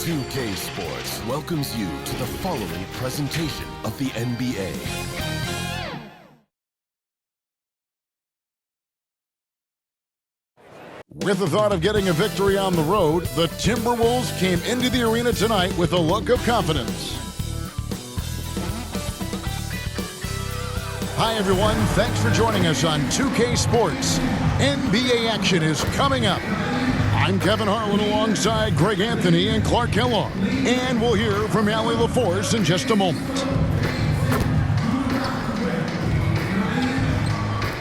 2K Sports welcomes you to the following presentation of the NBA. With the thought of getting a victory on the road, the Timberwolves came into the arena tonight with a look of confidence. Hi everyone, thanks for joining us on 2K Sports. NBA action is coming up. I'm Kevin Harlan alongside Greg Anthony and Clark Kellogg. And we'll hear from Allie LaForce in just a moment.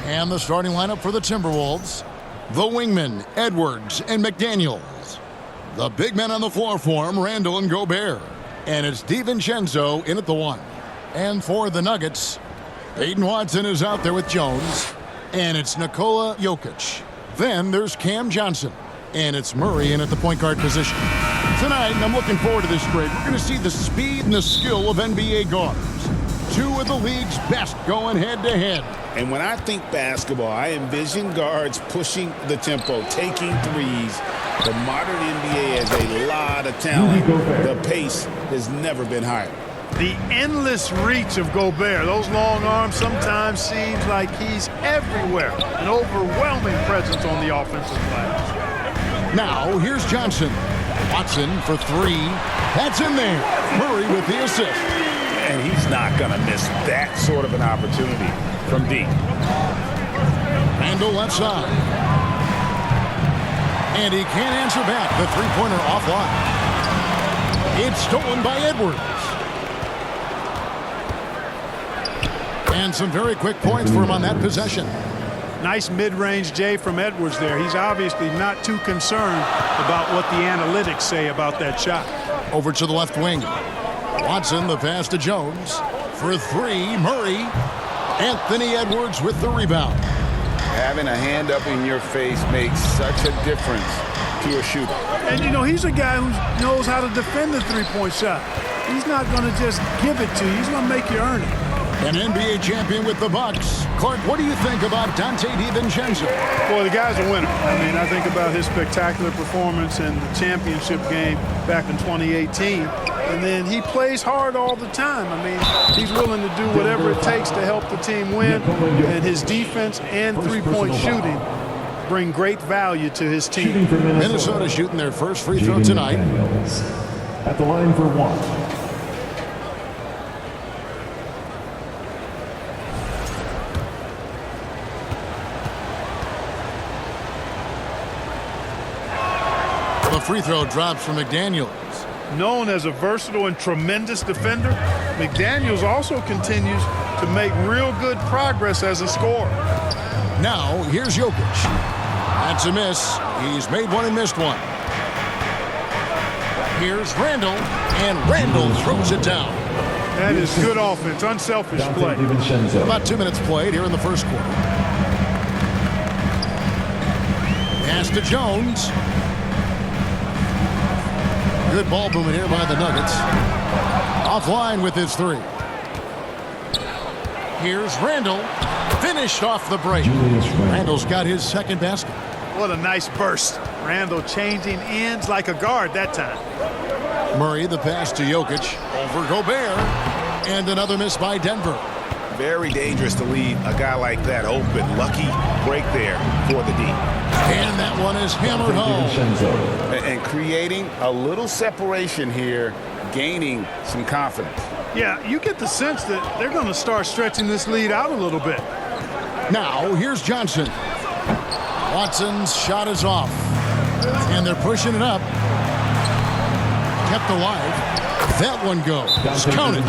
And the starting lineup for the Timberwolves. The wingmen, Edwards and McDaniels. The big men on the floor for him, Randall and Gobert. And it's DiVincenzo in at the one. And for the Nuggets, Peyton Watson is out there with Jones. And it's Nikola Jokic. Then there's Cam Johnson. And it's Murray in at the point guard position. Tonight, and I'm looking forward to this, Greg, we're going to see the speed and the skill of NBA guards. Two of the league's best going head-to-head. And when I think basketball, I envision guards pushing the tempo, taking threes. The modern NBA has a lot of talent. The pace has never been higher. The endless reach of Gobert, those long arms, sometimes seems like he's everywhere. An overwhelming presence on the offensive glass. Now, here's Johnson. Watson for three. That's in there. Murray with the assist. And he's not going to miss that sort of an opportunity from deep. Randall left side. And he can't answer back. The three-pointer offline. It's stolen by Edwards. And some very quick points for him on that possession. Nice mid-range J from Edwards there. He's obviously not too concerned about what the analytics say about that shot. Over to the left wing. Watson, the pass to Jones. For three, Murray. Anthony Edwards with the rebound. Having a hand up in your face makes such a difference to a shooter. And, you know, he's a guy who knows how to defend the three-point shot. He's not going to just give it to you. He's going to make you earn it. An NBA champion with the Bucks. Clark, what do you think about Dante DiVincenzo? Well, the guy's a winner. I mean, I think about his spectacular performance in the championship game back in 2018. And then he plays hard all the time. I mean, he's willing to do whatever it takes to help the team win. And his defense and three-point shooting bring great value to his team. Minnesota shooting their first free throw tonight. At the line for one. The free throw drops for McDaniels. Known as a versatile and tremendous defender, McDaniels also continues to make real good progress as a scorer. Now, here's Jokic. That's a miss. He's made one and missed one. Here's Randall, and Randall throws it down. That is good offense, unselfish play. About 2 minutes played here in the first quarter. Pass to Jones. Good ball movement here by the Nuggets. Offline with his three. Here's Randall. Finished off the break. Randall's got his second basket. What a nice burst. Randall changing ends like a guard that time. Murray, the pass to Jokic. Over Gobert. And another miss by Denver. Very dangerous to leave a guy like that open. Lucky break there for the D. And that one is hammered home. And creating a little separation here, gaining some confidence. Yeah, you get the sense that they're going to start stretching this lead out a little bit. Now, here's Johnson. Watson's shot is off. And they're pushing it up. Kept alive. That one goes. Counted.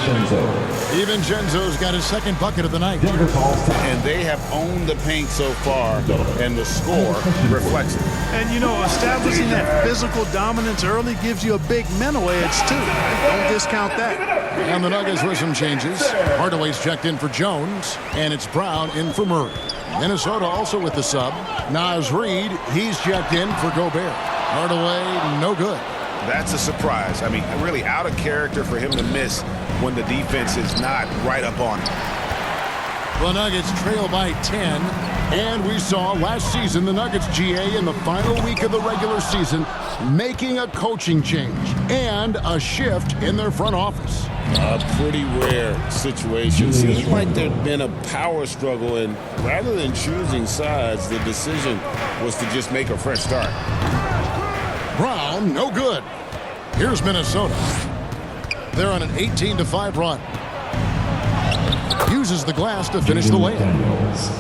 DiVincenzo's got his second bucket of the night. And they have owned the paint so far, and the score reflects it. And, you know, establishing that physical dominance early gives you a big mental edge, too. Don't discount that. And the Nuggets with some changes. Hardaway's checked in for Jones, and it's Brown in for Murray. Minnesota also with the sub. Naz Reid, he's checked in for Gobert. Hardaway, no good. That's a surprise. I mean, really out of character for him to miss when the defense is not right up on him. The Nuggets trail by 10. And we saw last season the Nuggets, GA, in the final week of the regular season, making a coaching change and a shift in their front office. A pretty rare situation. Seems like there'd been a power struggle, and rather than choosing sides, the decision was to just make a fresh start. Brown, no good. Here's Minnesota. They're on an 18-5 run. Uses the glass to finish the layup.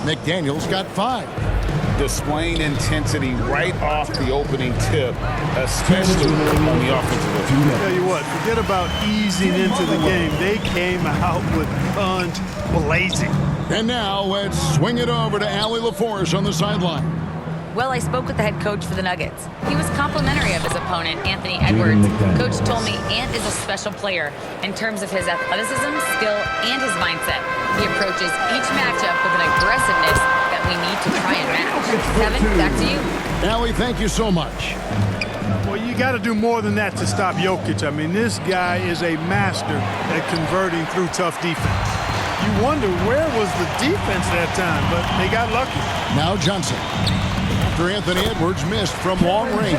McDaniels got 5. Displaying intensity right off the opening tip, especially on the offensive end. I'll tell you what, forget about easing into the game. They came out with guns blazing. And now let's swing it over to Allie LaForce on the sideline. Well, I spoke with the head coach for the Nuggets. He was complimentary of his opponent, Anthony Edwards. Coach told me Ant is a special player in terms of his athleticism, skill, and his mindset. He approaches each matchup with an aggressiveness that we need to try and match. Kevin, back to you. Allie, thank you so much. Well, you got to do more than that to stop Jokic. I mean, this guy is a master at converting through tough defense. You wonder where was the defense that time, but they got lucky. Now Johnson. After Anthony Edwards missed from long range.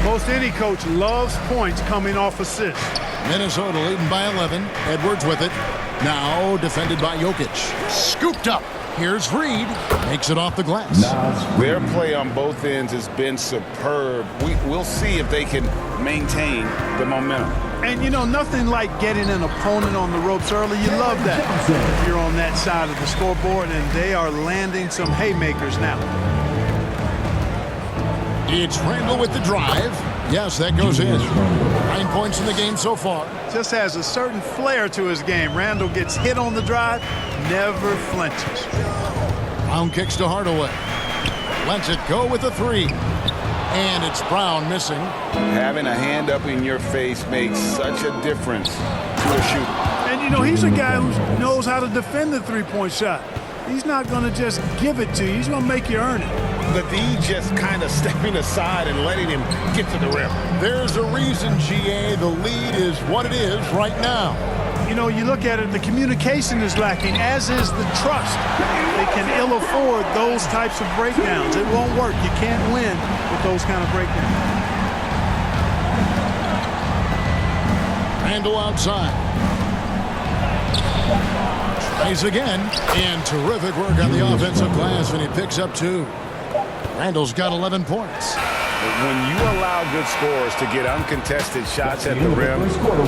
Most any coach loves points coming off assists. Minnesota leading by 11. Edwards with it. Now defended by Jokic. Scooped up. Here's Reed. Makes it off the glass. Their play on both ends has been superb. We'll see if they can maintain the momentum. And, you know, nothing like getting an opponent on the ropes early. You love that. If you're on that side of the scoreboard, and they are landing some haymakers now. It's Randall with the drive. Yes, that goes in. 9 points in the game so far. Just has a certain flair to his game. Randall gets hit on the drive, never flinches. Brown kicks to Hardaway. Lets it go with a 3. And it's Brown missing. Having a hand up in your face makes such a difference to a shooter. And, you know, he's a guy who knows how to defend the three-point shot. He's not going to just give it to you. He's going to make you earn it. The D just kind of stepping aside and letting him get to the rim. There's a reason, GA, the lead is what it is right now. You know, you look at it, the communication is lacking, as is the trust. They can ill afford those types of breakdowns. It won't work. You can't win with those kind of breakdowns. Randall outside. Tries again. And terrific work on the offensive glass, and he picks up 2. Randall's got 11 points. When you allow good scorers to get uncontested shots at the rim,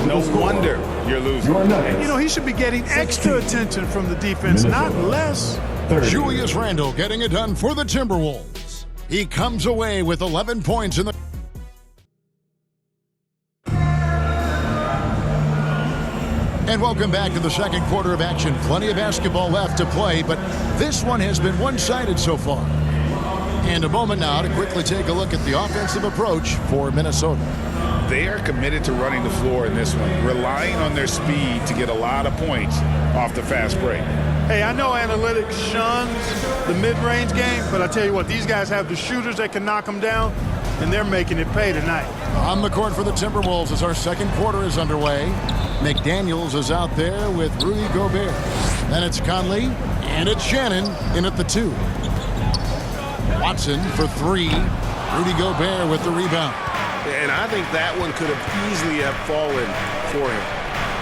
no wonder you're losing. And, you know, he should be getting extra attention from the defense, not less. Julius Randle getting it done for the Timberwolves. He comes away with 11 points in the... And welcome back to the second quarter of action. Plenty of basketball left to play, but this one has been one-sided so far. And a moment now to quickly take a look at the offensive approach for Minnesota. They are committed to running the floor in this one, relying on their speed to get a lot of points off the fast break. Hey, I know analytics shuns the mid-range game, but I tell you what, these guys have the shooters that can knock them down, and they're making it pay tonight. On the court for the Timberwolves as our second quarter is underway. McDaniels is out there with Rudy Gobert. Then it's Conley, and it's Shannon in at the 2. Watson for 3. Rudy Gobert with the rebound. And I think that one could have easily have fallen for him.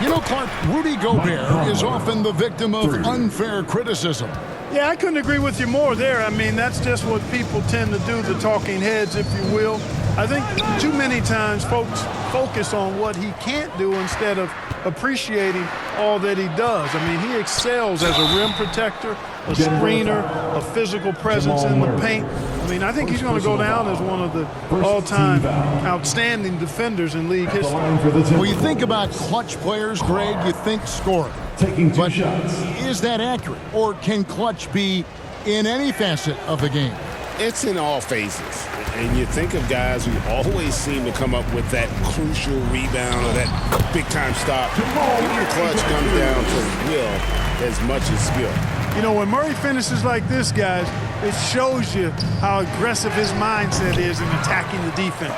You know, Clark, Rudy Gobert is often the victim of unfair criticism. Yeah, I couldn't agree with you more there. I mean, that's just what people tend to do, the talking heads, if you will. I think too many times folks focus on what he can't do instead of appreciating all that he does. I mean, he excels as a rim protector, a screener, a physical presence in the paint. I mean, I think he's going to go down as one of the all-time outstanding defenders in league history. When you think about clutch players, Greg, you think scorer. Taking 2 But shots. is that accurate? Or can clutch be in any facet of the game? It's in all phases. And you think of guys who always seem to come up with that crucial rebound or that big-time stop. Even clutch comes down to will as much as skill. You know, when Murray finishes like this, guys, it shows you how aggressive his mindset is in attacking the defense.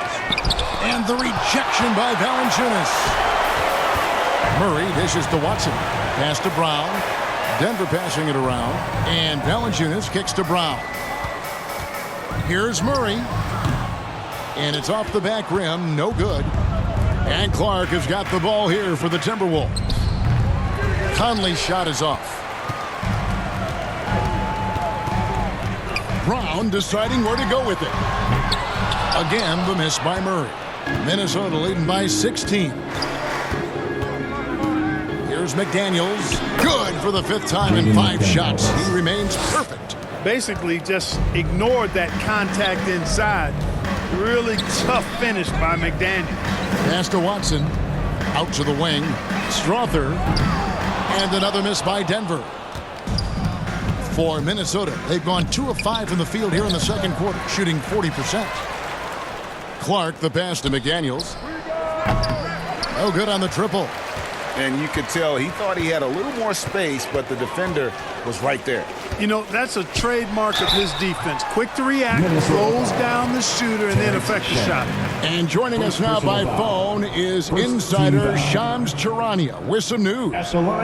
And the rejection by Valanciunas. Murray dishes to Watson. Pass to Brown. Denver passing it around. And Valanciunas kicks to Brown. Here's Murray. And it's off the back rim. No good. And Clark has got the ball here for the Timberwolves. Conley's shot is off. Brown deciding where to go with it. Again, the miss by Murray. Minnesota leading by 16. Here's McDaniels. Good for the 5th time in 5 shots. He remains perfect. Basically just ignored that contact inside. Really tough finish by McDaniel. Pass to Watson. Out to the wing. Strother. And another miss by Denver. For Minnesota, they've gone 2 of 5 from the field here in the second quarter, shooting 40%. Clark, the pass to McDaniels. No good on the triple. And you could tell he thought he had a little more space, but the defender was right there. You know, that's a trademark of his defense. Quick to react, slows down the shooter, and then affect the shot. And joining us now by phone is insider Shams Charania with some news.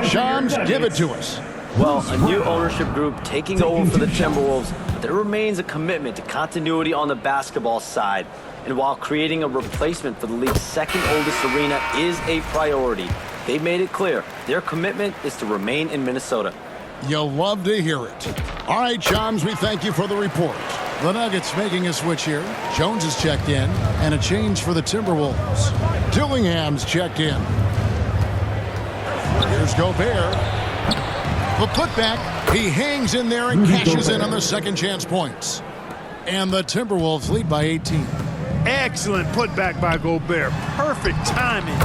Shams, give it to us. Well, a new ownership group taking over for the Timberwolves, but there remains a commitment to continuity on the basketball side. And while creating a replacement for the league's second oldest arena is a priority, they've made it clear their commitment is to remain in Minnesota. You'll love to hear it. All right, Shams, we thank you for the report. The Nuggets making a switch here. Jones is checked in, and a change for the Timberwolves. Dillingham's checked in. Here's Gobert. The putback. He hangs in there and cashes in on the second chance points. And the Timberwolves lead by 18. Excellent putback by Gobert. Perfect timing,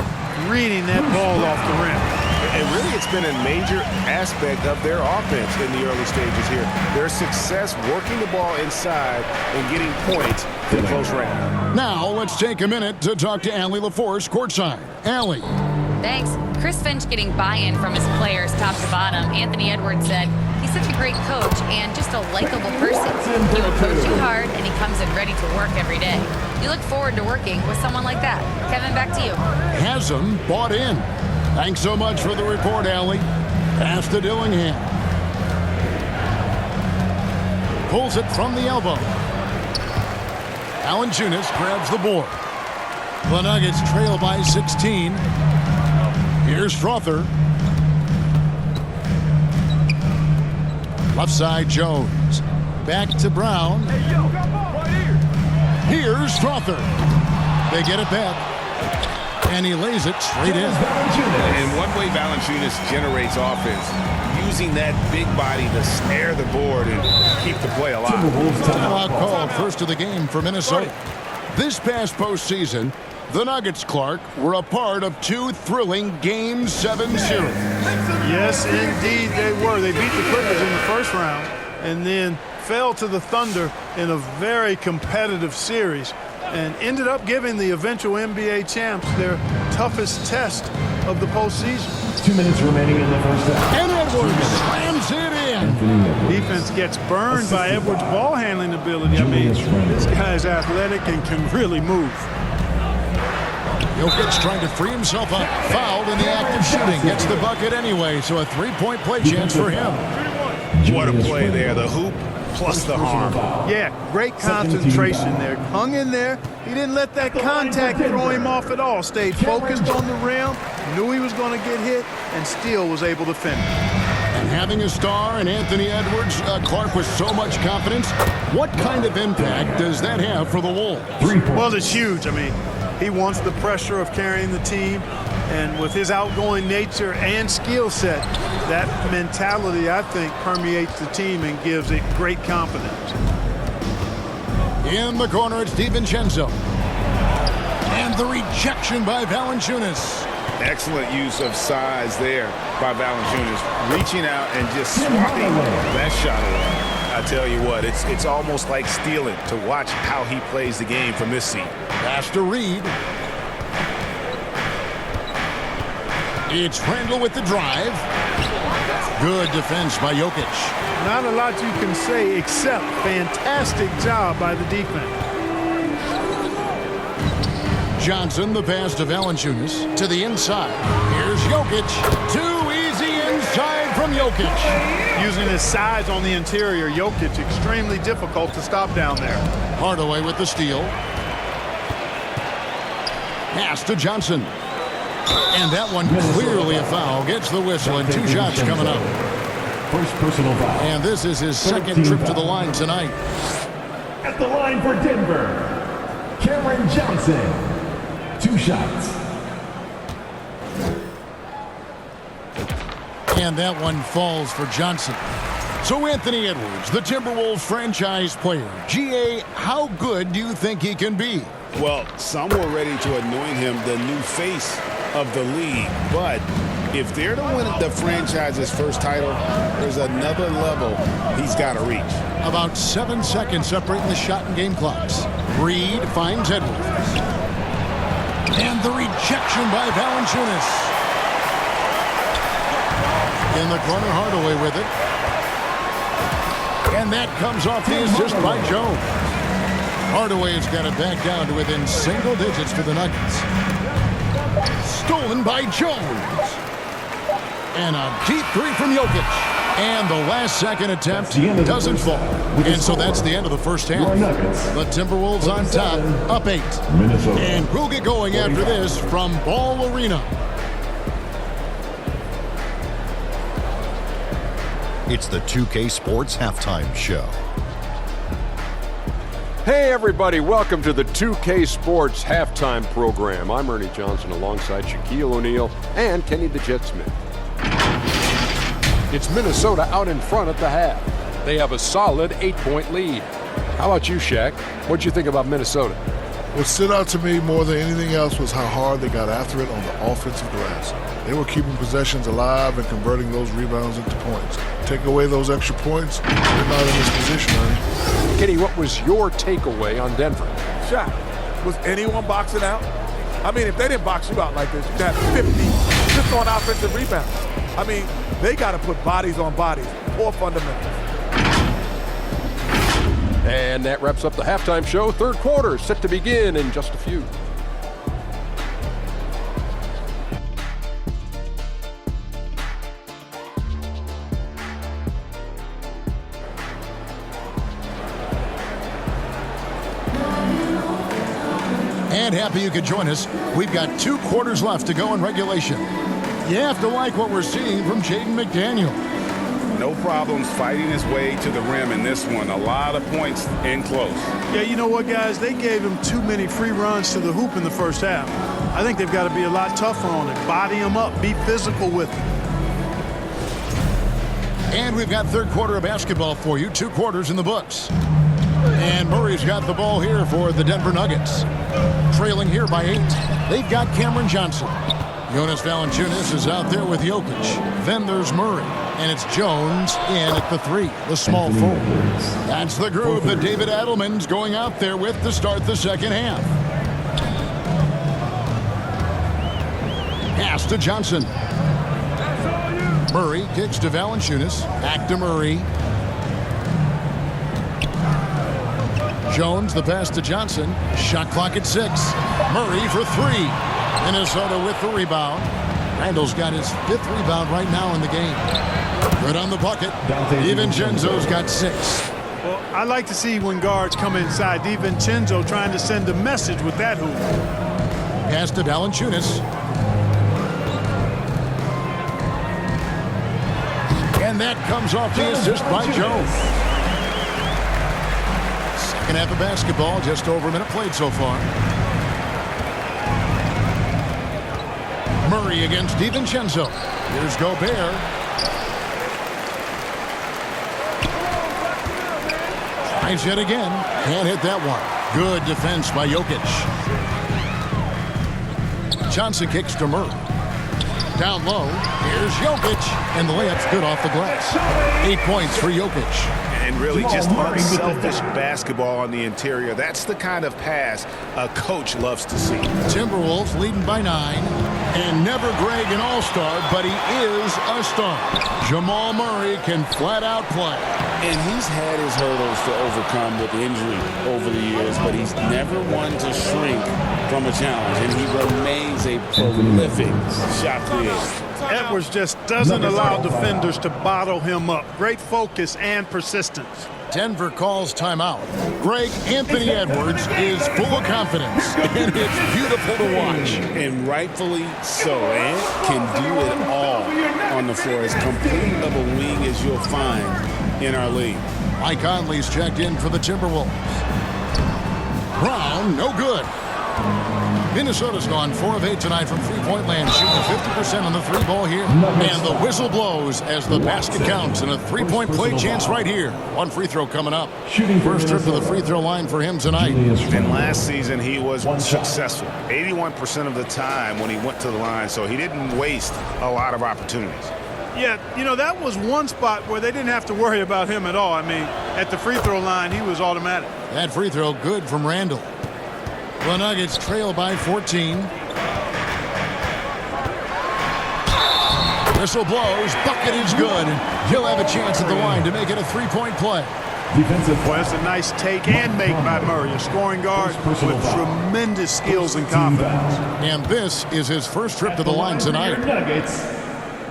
reading that ball off the rim. And really, it's been a major aspect of their offense in the early stages here. Their success working the ball inside and getting points in close range. Now, let's take a minute to talk to Allie LaForce courtside. Allie. Thanks. Chris Finch getting buy-in from his players top to bottom. Anthony Edwards said he's such a great coach and just a likable person. He will coach you hard, and he comes in ready to work every day. You look forward to working with someone like that. Kevin, back to you. Has him bought in. Thanks so much for the report, Allie. Pass to Dillingham. Pulls it from the elbow. Valanciunas grabs the board. The Nuggets trail by 16. Here's Strother. Left side, Jones. Back to Brown. Here's Strother. They get it back. And he lays it straight in. And one way Valanciunas generates offense, using that big body to snare the board and keep the play alive. Timeout called first of the game for Minnesota. This past postseason, the Nuggets, Clark, were a part of 2 thrilling Game 7 series. Yes, indeed they were. They beat the Clippers in the first round and then fell to the Thunder in a very competitive series and ended up giving the eventual NBA champs their toughest test of the postseason. 2 minutes remaining in the first half. And Edwards slams it in. Defense gets burned by Edwards' ball handling ability. I mean, this guy's athletic and can really move. Jokic trying to free himself up. Fouled in the act of shooting. Gets the bucket anyway, so a 3-point play chance for him. What a play there. The hoop plus the harm. Yeah, great concentration there. Hung in there. He didn't let that contact throw him off at all. Stayed focused on the rim. Knew he was going to get hit and still was able to finish. And having a star in Anthony Edwards, Clark, with so much confidence, what kind of impact does that have for the Wolves? Well, it's huge. I mean, he wants the pressure of carrying the team, and with his outgoing nature and skill set, that mentality, I think, permeates the team and gives it great confidence. In the corner, it's DiVincenzo. And the rejection by Valanciunas. Excellent use of size there by Valanciunas, reaching out and just swatting that shot away. I tell you what, it's almost like stealing to watch how he plays the game from this seat. Pass to Reed. It's Randall with the drive. Good defense by Jokic. Not a lot you can say except fantastic job by the defense. Johnson, the pass to Valanciunas. To the inside. Here's Jokic. Too easy inside from Jokic. Using his size on the interior, Jokic extremely difficult to stop down there. Hardaway with the steal. Pass to Johnson. And that one clearly a foul. Gets the whistle and 2 shots coming up. First personal foul. And this is his second trip to the line tonight. At the line for Denver, Cameron Johnson. 2 shots. And that one falls for Johnson. So Anthony Edwards, the Timberwolves franchise player. GA, how good do you think he can be? Well, some were ready to anoint him the new face of the league. But if they're to win the franchise's first title, there's another level he's got to reach. About 7 seconds separating the shot and game clocks. Reed finds Edwards. And the rejection by Valanciunas. In the corner, Hardaway with it. And that comes off the assist by Jones. Hardaway's got it back down to within single digits for the Nuggets. Stolen by Jones. And a deep 3 from Jokic. And the last second attempt doesn't fall. And so that's the end of the first half. The Timberwolves on top, up 8. Minnesota. And we'll get going after this from Ball Arena. It's the 2K Sports Halftime Show. Hey everybody, welcome to the 2K Sports Halftime Program. I'm Ernie Johnson alongside Shaquille O'Neal and Kenny the Jet Smith. It's Minnesota out in front at the half. They have a solid 8-point lead. How about you, Shaq? What'd you think about Minnesota? What stood out to me more than anything else was how hard they got after it on the offensive glass. They were keeping possessions alive and converting those rebounds into points. Take away those extra points, they're not in this position, Ernie. Kenny, what was your takeaway on Denver? Shaq, was anyone boxing out? I mean, if they didn't box you out like this, you'd have 50 just on offensive rebounds. I mean, they got to put bodies on bodies, poor fundamentals. And that wraps up the halftime show. Third quarter set to begin in just a few. And happy you could join us. We've got 2 quarters left to go in regulation. You have to like what we're seeing from Jaden McDaniel. No problems fighting his way to the rim in this one. A lot of points in close. Yeah, you know what, guys? They gave him too many free runs to the hoop in the first half. I think they've got to be a lot tougher on it. Body him up. Be physical with him. And we've got third quarter of basketball for you. 2 quarters in the books. And Murray's got the ball here for the Denver Nuggets. Trailing here by 8. They've got Cameron Johnson. Jonas Valanciunas is out there with Jokic. Then there's Murray. And it's Jones in at the 3, the small forward. That's the group that David Adelman's going out there with to start the second half. Pass to Johnson. Murray kicks to Valanciunas. Back to Murray. Jones, the pass to Johnson. Shot clock at 6. Murray for 3. Minnesota with the rebound. Randall's got his 5th rebound right now in the game. Good on the bucket. DiVincenzo's got 6. Well, I like to see when guards come inside. DiVincenzo trying to send a message with that hoop. Pass to Valanciunas. And that comes off the assist by Jones. Second half of basketball, just over a minute played so far. Murray against DiVincenzo. Here's Gobert. Tries yet again. Can't hit that one. Good defense by Jokic. Johnson kicks to Murray. Down low. Here's Jokic. And the layup's good off the glass. 8 points for Jokic. And really just unselfish basketball on the interior. That's the kind of pass a coach loves to see. Timberwolves leading by 9. And never Greg an all-star, but he is a star. Jamal Murray can flat out play. And he's had his hurdles to overcome with injury over the years, but he's never one to shrink from a challenge. And he remains a prolific shot creator. Edwards just doesn't allow defenders to bottle him up. Great focus and persistence. Denver calls timeout. Greg, Anthony Edwards is full of confidence, and it's beautiful to watch. And rightfully so. Ant can do it all on the floor. As complete of a wing as you'll find in our league. Mike Conley's checked in for the Timberwolves. Brown, no good. Minnesota's gone 4 of 8 tonight from three-point land, shooting 50% on the three ball here. And the whistle blows as the basket counts, and a three-point play chance right here. One free throw coming up. First trip to the free throw line for him tonight. And last season he was successful 81% of the time when he went to the line, so he didn't waste a lot of opportunities. Yeah, you know, that was one spot where they didn't have to worry about him at all. I mean, at the free throw line, he was automatic. That free throw good from Randall. The Nuggets trail by 14. Whistle blows. Bucket is good. He'll have a chance at the line to make it a three-point play. Defensive. Well, that's a nice take and make by Murray. A scoring guard with tremendous skills and confidence. And this is his first trip to the line tonight. Nuggets,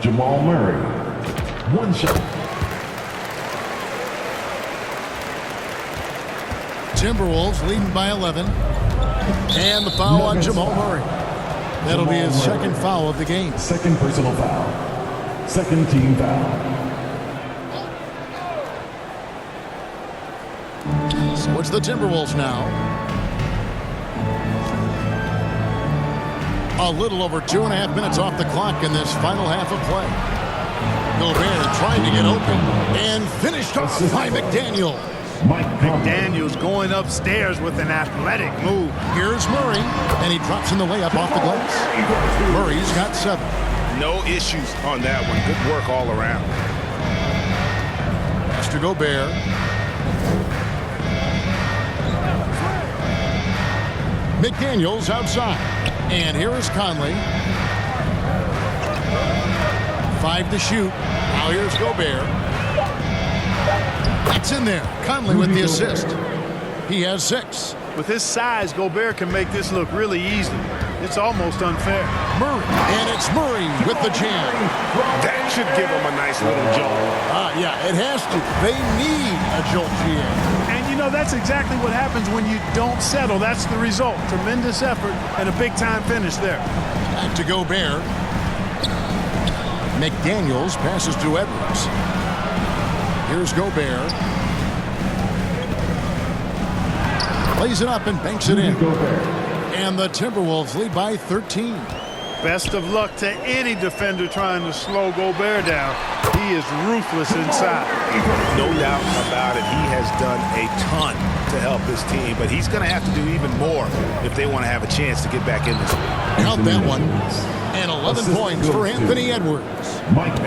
Jamal Murray. One shot. Timberwolves leading by 11. And the foul on Jamal Murray. That'll be his second foul of the game. Second personal foul. Second team foul. So it's the Timberwolves now. A little over 2.5 minutes off the clock in this final half of play. Gobert trying to get open and finished off by McDaniel. McDaniels going upstairs with an athletic move. Here's Murray, and he drops in the layup off the glass. Murray's got 7. No issues on that one. Good work all around. Pass to Gobert. McDaniels outside. And here is Conley. 5 to shoot. Now here's Gobert. That's in there. Conley with the assist. He has 6. With his size, Gobert can make this look really easy. It's almost unfair. Murray. And it's Murray with the jam. That should give him a nice little jolt. Yeah, it has to. They need a jolt GA. And you know, that's exactly what happens when you don't settle. That's the result. Tremendous effort and a big-time finish there. Back to Gobert. McDaniels passes to Edwards. Here's Gobert. Lays it up and banks it in. And the Timberwolves lead by 13. Best of luck to any defender trying to slow Gobert down. He is ruthless inside. No doubt about it. He has done a ton to help his team, but he's going to have to do even more if they want to have a chance to get back in this one. Count that one. And 11 points for Anthony Edwards.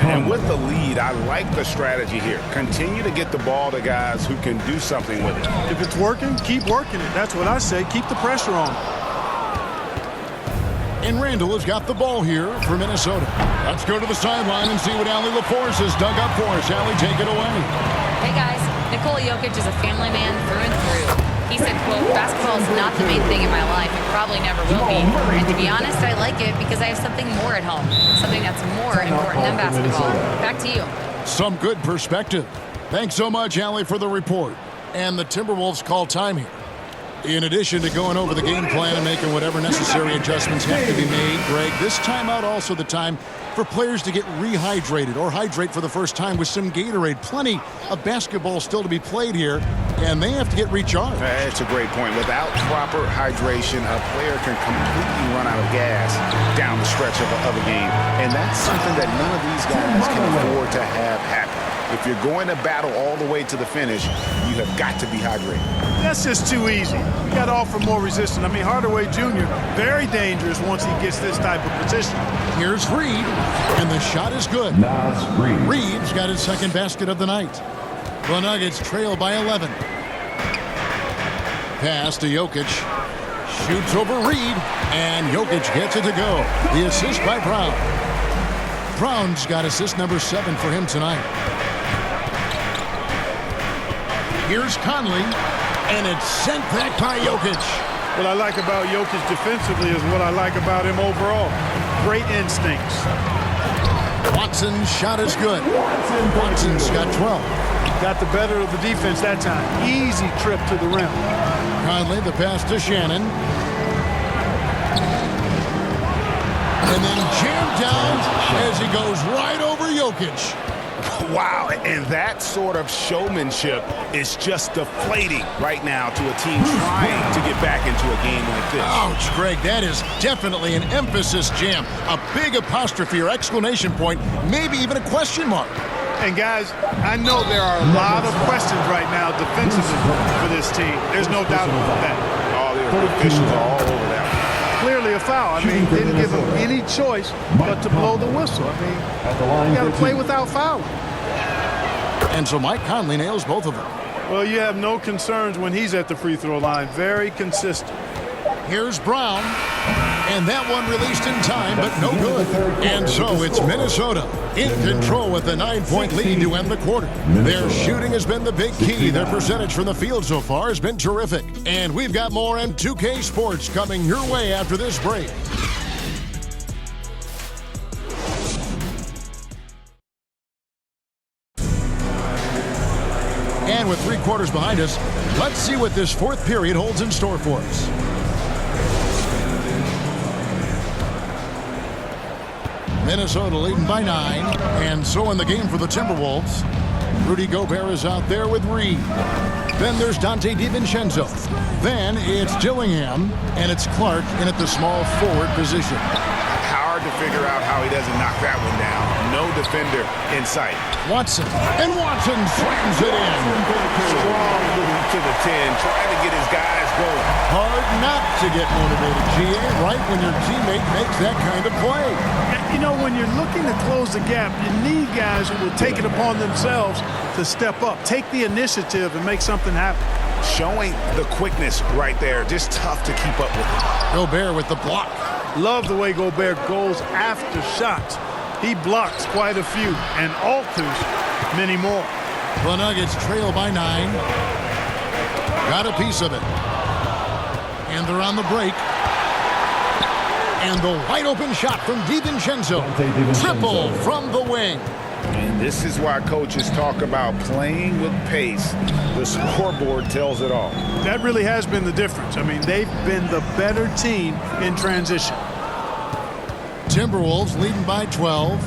And with the lead, I like the strategy here. Continue to get the ball to guys who can do something with it. If it's working, keep working it. That's what I say. Keep the pressure on. And Randall has got the ball here for Minnesota. Let's go to the sideline and see what Allie LaForce has dug up for us. Allie, take it away. Hey, guys. Nikola Jokic is a family man through and through. He said, quote, basketball is not the main thing in my life. It probably never will be. And to be honest, I like it because I have something more at home. Something that's more important than basketball. Back to you. Some good perspective. Thanks so much, Allie, for the report. And the Timberwolves call time here. In addition to going over the game plan and making whatever necessary adjustments have to be made, Greg, this timeout also the time for players to get rehydrated or hydrate for the first time with some Gatorade. Plenty of basketball still to be played here, and they have to get recharged. That's a great point. Without proper hydration, a player can completely run out of gas down the stretch of a game, and that's something that none of these guys can afford to have happen. If you're going to battle all the way to the finish, you have got to be hydrated. That's just too easy. You got to offer more resistance. I mean, Hardaway Jr., very dangerous once he gets this type of position. Here's Reed, and the shot is good. Reed's got his second basket of the night. The Nuggets trail by 11. Pass to Jokic. Shoots over Reed, and Jokic gets it to go. The assist by Brown. Brown's got assist number 7 for him tonight. Here's Conley, and it's sent back by Jokic. What I like about Jokic defensively is what I like about him overall. Great instincts. Watson's shot is good. Watson's got 12. Got the better of the defense that time. Easy trip to the rim. Conley, the pass to Shannon. And then jammed down as he goes right over Jokic. Wow, and that sort of showmanship is just deflating right now to a team trying to get back into a game like this. Ouch, Greg, that is definitely an emphasis jam. A big apostrophe or exclamation point, maybe even a question mark. And guys, I know there are a lot of questions right now defensively for this team. There's no doubt about that. All the officials are all over that. Clearly a foul. I mean, didn't give him any choice but to blow the whistle. I mean, you got to play without fouling. And so Mike Conley nails both of them. Well, you have no concerns when he's at the free throw line. Very consistent. Here's Brown. And that one released in time, but no good. And so it's Minnesota in control with a 9-point lead to end the quarter. Their shooting has been the big key. Their percentage from the field so far has been terrific. And we've got more in 2K Sports coming your way after this break. And with 3 quarters behind us, let's see what this fourth period holds in store for us. Minnesota leading by 9, and so in the game for the Timberwolves, Rudy Gobert is out there with Reed. Then there's Dante DiVincenzo. Then it's Dillingham, and it's Clark in at the small forward position. Hard to figure out how he doesn't knock that one down. No defender in sight. Watson, and Watson slams it in. Strong move to the 10, trying to get his guys going. Hard not to get motivated, GA, right when your teammate makes that kind of play. You know, when you're looking to close the gap, you need guys who will take it upon themselves to step up, take the initiative, and make something happen. Showing the quickness right there. Just tough to keep up with. Gobert with the block. Love the way Gobert goes after shots. He blocks quite a few and alters many more. The Nuggets trail by 9. Got a piece of it. And they're on the break. And the wide open shot from DiVincenzo. Triple from the wing. And this is why coaches talk about playing with pace. The scoreboard tells it all. That really has been the difference. I mean, they've been the better team in transition. Timberwolves leading by 12.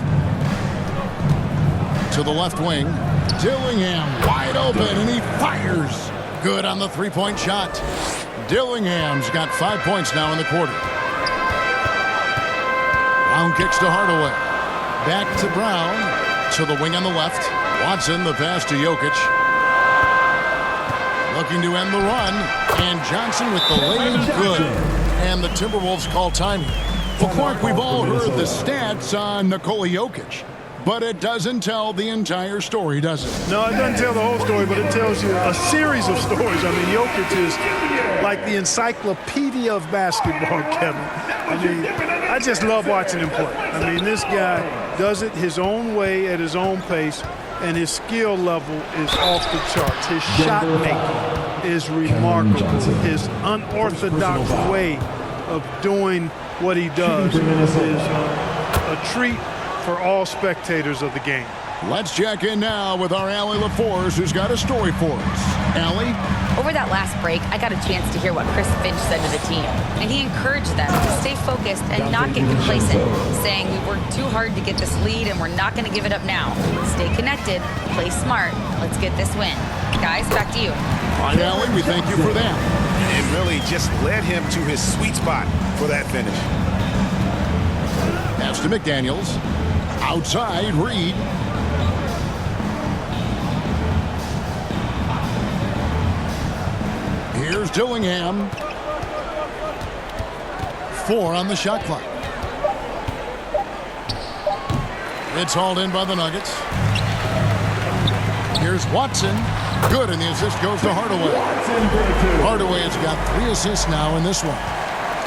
To the left wing. Dillingham wide open, and he fires. Good on the three-point shot. Dillingham's got 5 points now in the quarter. Brown kicks to Hardaway. Back to Brown. To the wing on the left. Watson, the pass to Jokic. Looking to end the run. And Johnson with the lay-in good. And the Timberwolves call timing. Well, Clark, we've all heard the stats on Nikola Jokic. But it doesn't tell the entire story, does it? No, it doesn't tell the whole story, but it tells you a series of stories. I mean, Jokic is like the encyclopedia of basketball, Kevin. I mean, I just love watching him play. I mean, this guy does it his own way at his own pace, and his skill level is off the charts. His shot making is remarkable. His unorthodox way of doing what he does is a treat for all spectators of the game. Let's check in now with our Allie LaForce, who's got a story for us. Allie? Over that last break, I got a chance to hear what Chris Finch said to the team, and he encouraged them to stay focused and not get complacent, saying we worked too hard to get this lead and we're not going to give it up now. Stay connected, play smart, let's get this win. Guys, back to you. All right, Allie, we thank you for that. And really just led him to his sweet spot for that finish. Pass to McDaniels. Outside, Reed. Here's Dillingham. 4 on the shot clock. It's hauled in by the Nuggets. Here's Watson. Good, and the assist goes to Hardaway. Hardaway has got 3 assists now in this one.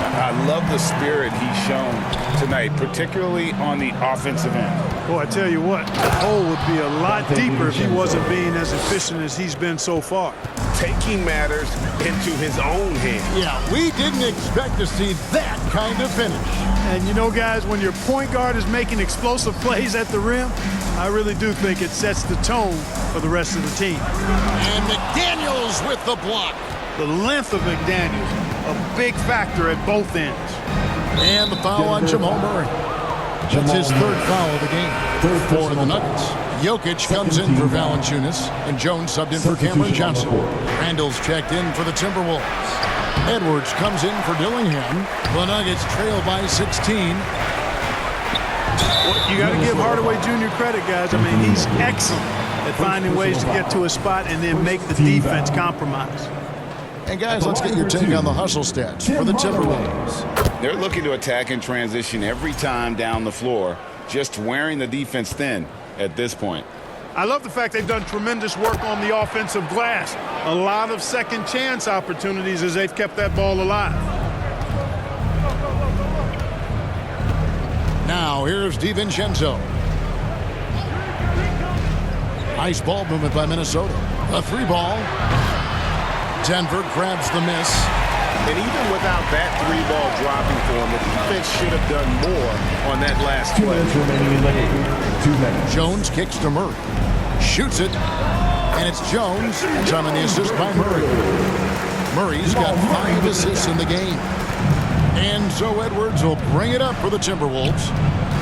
I love the spirit he's shown tonight, particularly on the offensive end. Well, I tell you what, the hole would be a lot deeper if he wasn't being as efficient as he's been so far. Taking matters into his own hands. Yeah, we didn't expect to see that kind of finish. And you know, guys, when your point guard is making explosive plays at the rim, I really do think it sets the tone for the rest of the team. And McDaniels with the block. The length of McDaniels, a big factor at both ends. And the foul on Jamal Murray. That's his third foul of the game. For the Nuggets. Jokic comes in for Valanciunas, and Jones subbed in for Cameron Johnson. Randall's checked in for the Timberwolves. Edwards comes in for Dillingham. The Nuggets trail by 16. Well, you got to give Hardaway Jr. credit, guys. I mean, he's excellent at finding ways to get to a spot and then make the defense compromise. And guys, let's get your take on the hustle stats for the Timberwolves. They're looking to attack in transition every time down the floor, just wearing the defense thin at this point. I love the fact they've done tremendous work on the offensive glass. A lot of second chance opportunities as they've kept that ball alive. Now here's DiVincenzo. Nice ball movement by Minnesota. A three ball. Denver grabs the miss. And even without that three ball dropping for him, the defense should have done more on that last play. 2 minutes remaining in the game. 2 minutes. Jones kicks to Murray. Shoots it. And it's Jones. It's on the assist by Murray. Murray's got 5 assists in the game. And so Edwards will bring it up for the Timberwolves.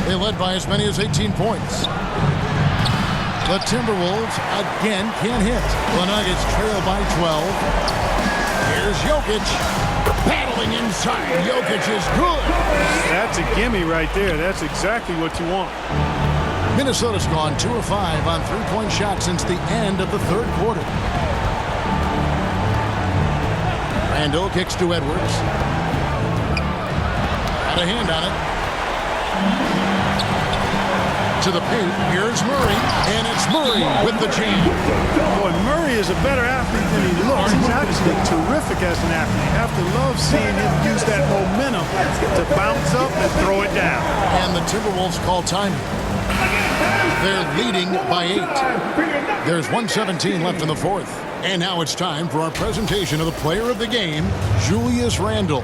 They led by as many as 18 points. The Timberwolves again can't hit. The Nuggets trail by 12. Here's Jokic. Battling inside. Jokic is good. That's a gimme right there. That's exactly what you want. Minnesota's gone 2 of 5 on three-point shots since the end of the third quarter. Randall kicks to Edwards. Got a hand on it. To the paint. Here's Murray. And it's Murray with the jam. Boy, Murray is a better athlete than he looks. He's actually terrific as an athlete. You have to love seeing him use that momentum to bounce up and throw it down. And the Timberwolves call time. They're leading by 8. There's 1:17 left in the fourth. And now it's time for our presentation of the player of the game, Julius Randle.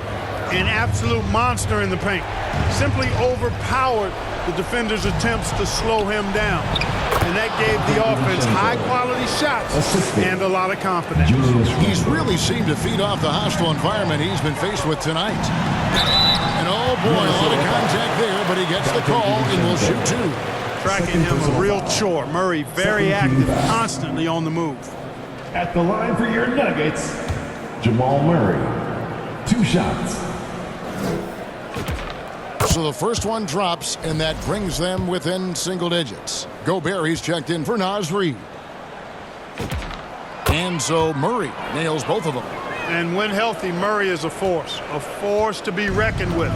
An absolute monster in the paint. Simply overpowered the defender's attempts to slow him down. And that gave the offense high-quality shots and a lot of confidence. He's really seemed to feed off the hostile environment he's been faced with tonight. And oh boy, a lot of contact there, but he gets the call and will shoot 2. Tracking him a real chore. Murray very active, constantly on the move. At the line for your Nuggets, Jamal Murray. 2 shots. So the first one drops, and that brings them within single digits. Gobert, he's checked in for Naz Reid. And so Murray nails both of them. And when healthy, Murray is a force to be reckoned with,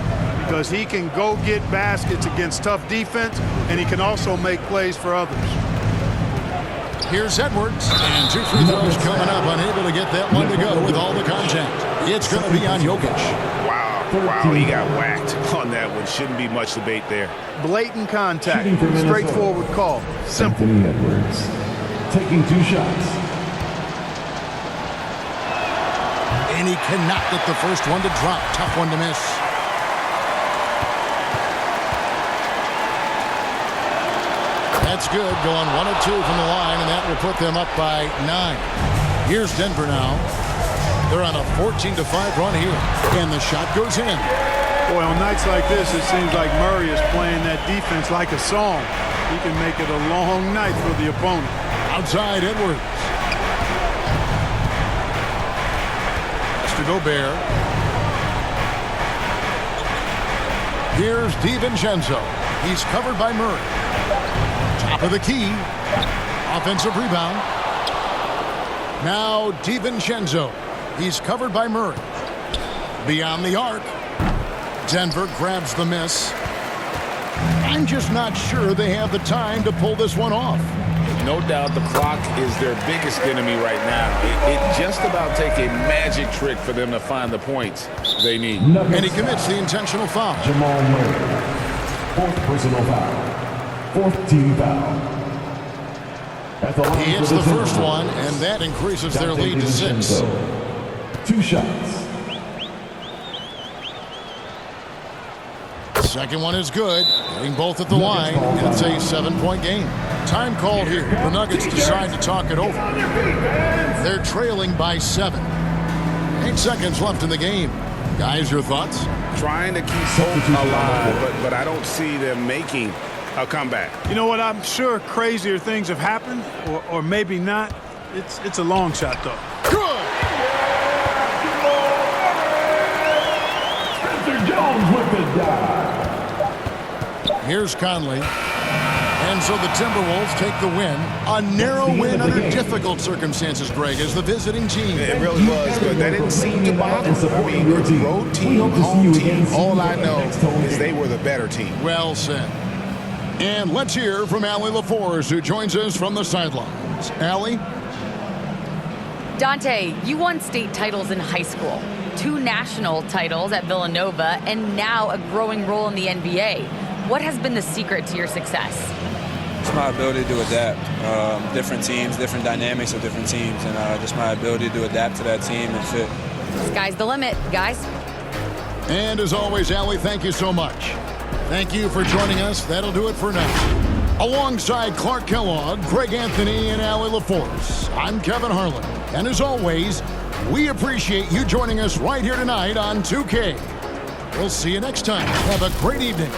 because he can go get baskets against tough defense, and he can also make plays for others. Here's Edwards, and 2 free throws coming up, unable to get that one to go with all the contact. It's going to be on Jokic. Wow, he got whacked on that one. Shouldn't be much debate there. Blatant contact, straightforward call. Simple. Anthony Edwards taking 2 shots. And he cannot get the first one to drop. Tough one to miss. That's good, going 1 of 2 from the line, and that will put them up by 9. Here's Denver now. They're on a 14-5 run here, and the shot goes in. Boy, on nights like this, it seems like Murray is playing that defense like a song. He can make it a long night for the opponent. Outside Edwards. To Gobert. Here's DiVincenzo. He's covered by Murray. Top of the key. Offensive rebound. Now DiVincenzo. He's covered by Murray. Beyond the arc. Denver grabs the miss. I'm just not sure they have the time to pull this one off. No doubt the clock is their biggest enemy right now. It just about take a magic trick for them to find the points they need. And he commits the intentional foul. Jamal Murray. 4th personal foul. 4th team foul. He hits the first one, and that increases their lead to 6. 2 shots. Second one is good. Getting both at the line, and it's a 7-point game. Time called here. The Nuggets decide to talk it over. They're trailing by 7. 8 seconds left in the game. Guys, your thoughts? Trying to keep hope alive, but I don't see them making a comeback. You know what? I'm sure crazier things have happened, or maybe not. It's a long shot, though. Good! Spencer Jones with the dive. Here's Conley. And so the Timberwolves take the win. A narrow win under difficult circumstances, Greg, as the visiting team. It really was, but that didn't seem to bother. I mean, road team, home team, all I know is they were the better team. Well said. And let's hear from Allie LaForce, who joins us from the sidelines. Allie? Dante, you won state titles in high school, 2 national titles at Villanova, and now a growing role in the NBA. What has been the secret to your success? It's my ability to adapt. Different teams, different dynamics of different teams, and just my ability to adapt to that team and fit. Sky's the limit, guys. And as always, Allie, thank you so much. Thank you for joining us. That'll do it for now. Alongside Clark Kellogg, Greg Anthony, and Allie LaForce, I'm Kevin Harlan. And as always, we appreciate you joining us right here tonight on 2K. We'll see you next time. Have a great evening.